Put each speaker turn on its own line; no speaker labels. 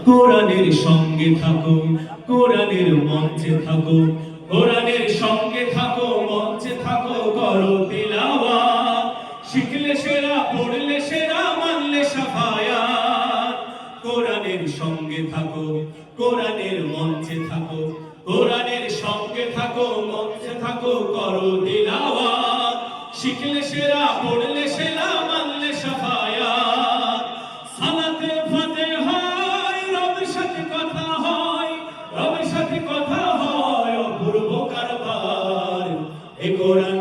কোরআনের সঙ্গে থাকো, কোরআনের মঞ্চে থাকো, কোরআনের সঙ্গে থাকো, মঞ্চে থাকো, করো তিলাওয়াত। শিখলে সেরা, পড়লে সেরা, মানলে শাফায়াত। কোরআনের সঙ্গে থাকো, কোরআনের মঞ্চে থাকো, কোরআনের সঙ্গে থাকো, মঞ্চে থাকো, করো তিলাওয়াত। শিখলে সেরা, পড়লে সেরা, মানলে শাফায়াত। সালাতে ফাতিহা রবের সাথে কথা হয়, রবের সাথে কথা হয়, অপূর্ব কারবার। এ কোরআন